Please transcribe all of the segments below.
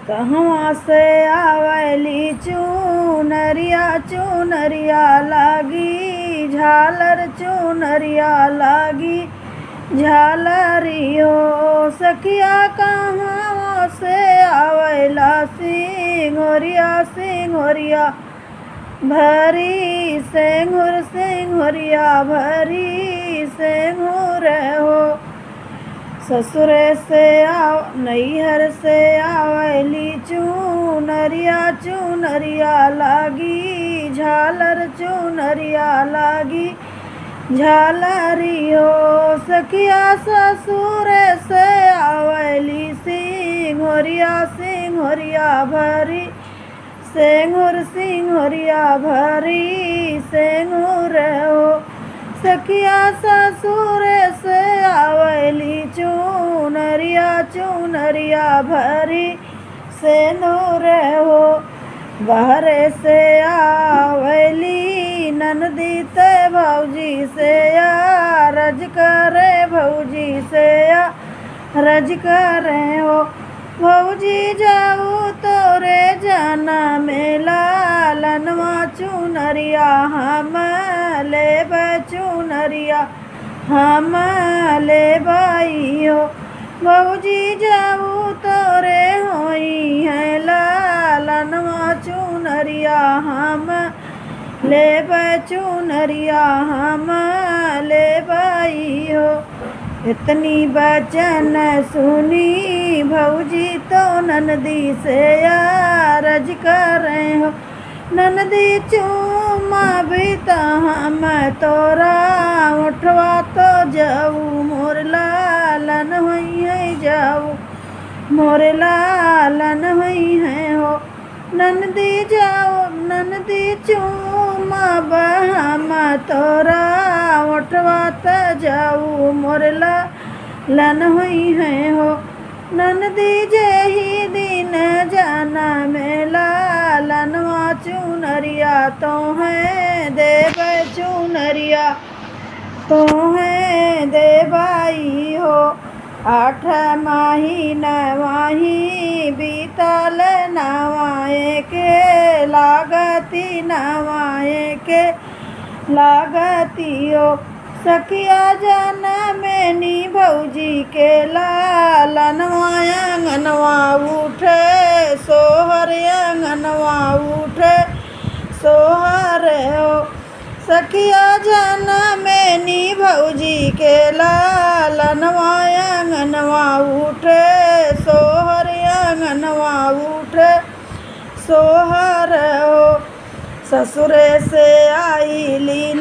कहवा से आवेली चुनरिया चुनरिया लागी झालर चुनरिया लागी झालरियो सखिया कहवा से आवेला सिंघोरिया सिंघोरिया भरी सिंघुर सिंघोरिया भरी सिंघुर हो। ससुर से नैहर से आवेली चुनरिया चुनरिया लागी झालर चुनरिया लागी झालरियो सखिया ससुर से आवेली सिंघोरिया सिंघोरिया भरी सिंघुर सिंघोरिया भरी सिंघुर हो। सखिया ससुर से आवेली चुनरिया चुनरिया भरी सिंदूर हो। बहरे से आवेली ननदी ते भौजी से रज करे भौजी से रज करे हो। भौजी जाऊ तोरे जाना मेला लनवा चुनरिया हम ले चुनरिया हम ले बाई हो। भौजी जाऊ तोरे होई है लालनवा चुनरिया हम ले चुनरिया हम ले बाई हो। इतनी बचन सुनी भौजी तो ननदी से रज कर रहे हो। ननदी चूमा भी तो हम तोरा उठवा तो जाऊ मोर लालन हुई है जाऊ मोर लालन हुई है हो। ननदी जाओ ननदी चूमा हम तोरा उठवा तो जाऊ मोर लालन हुई है हो। ननदी जेही दिन जाना मेला लनवा चुनरिया तो है देव चुनरिया तो है देवाई हो। 8 माही नवाही बीतल नवाए के लागती नवाए के लागती हो। सखिया जनमेनी भौजी के लालनवा अंगनवा उठे सोहर अंगनवा उठे सोहर हो। सखिया जनमेनी भौजी के लालनवा अंगनवा उठे सोहर अंगनवा उठे सोहर हो। ससुर से आईली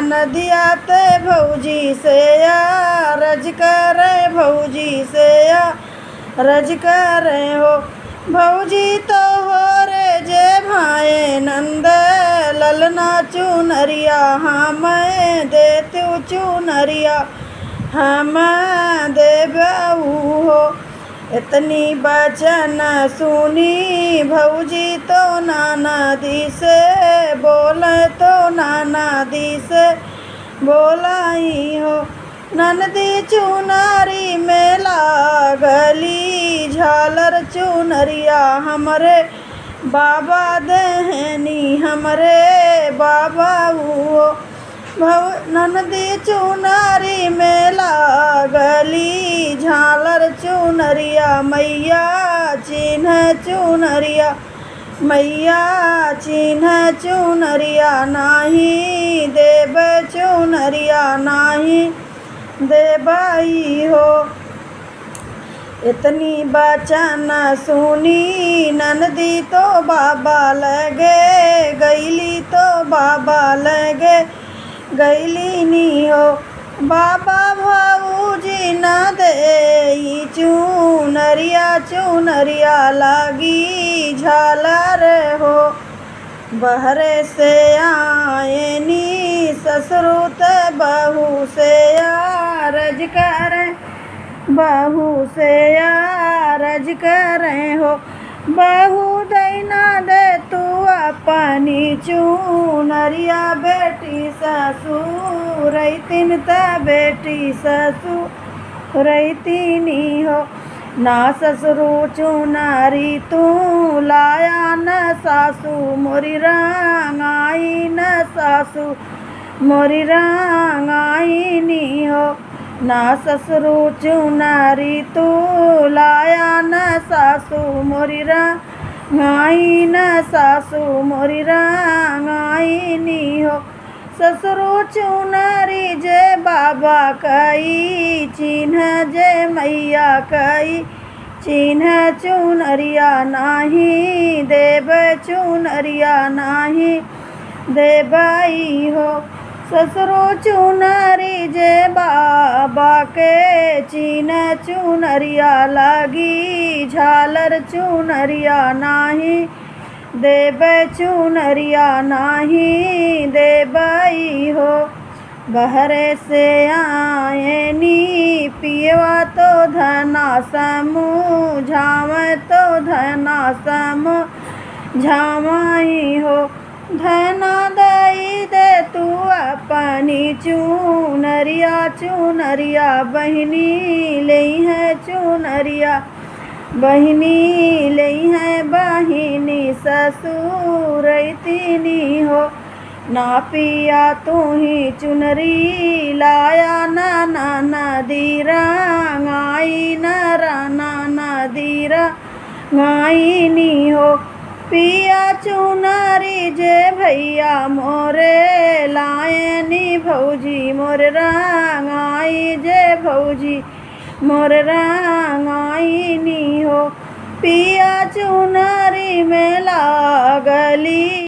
नदिया ते भौजी से रज करे भौजी से रज करे हो। भौजी तो हो रे जे भाए नंद ललना चुनरिया हम देतु चुनरिया हम देबऊ हो। इतनी बचन सुनी भौजी तो नाना दी से बोले तो नाना दी से बोलाई हो। ननदी चुनारी में लागली झालर चुनरिया हमरे बाबा देहनी हमरे बाबा हो। ननदी चुनारी में लागली झालर चुनरिया मैया चिन्ह चुनरिया मैया चिन्ह चुनरिया नाही देव चुनरिया नाही देबाई हो। इतनी बचन सुनी ननदी तो बाबा लगे गईली तो बाबा लगे गईली नी हो। बाबा भाऊजी न दे चुनरिया चुनरिया लागी झालर हो। बहरे से आए नी ससुरुत बहू से रज कर बहू से रज कर हो। बहू दैना दे तू अपनी चुनरिया बेटी ससुर रैतिन त बेटी ससुर रैतिनी हो। ना ससुरु चुनरी तू लाया न सासू मोरी रंगाई न सासू मोरी रंगाई नी हो। ना ससुरु चुनरी तू लाया न सासू मोरी रंगाई न सासू मोरी रंगाई नी हो। ससुरु चुनरी जे बाबा कई चिन्ह जे मैया कई चिन्ह चुनरिया नाही देव चुनरिया नाही देवई हो। ससुरु चुनरी जे बाबा के चिन्ह चुनरिया लगी झालर चुनरिया नाही देव चुनरिया नाही देवई हो। बहरे से आए नी पियवा तो धना समूह झाम तो धना समूह झामाई हो। धना दई दे तू अपनी चुनरिया चुनरिया बहिनी ले है चुनरिया बहिनी ले है बहिनी ससुर तीनी हो। ना पिया तू ही चुनरी लाया ना नदी रंगाई न राना नदी रंगाई नी हो। पिया चुनरी जे भैया मोरे लाए नी भौजी मोर रंगाई जे भौजी मोर रंगाई नी हो। पिया चुनरी में लागली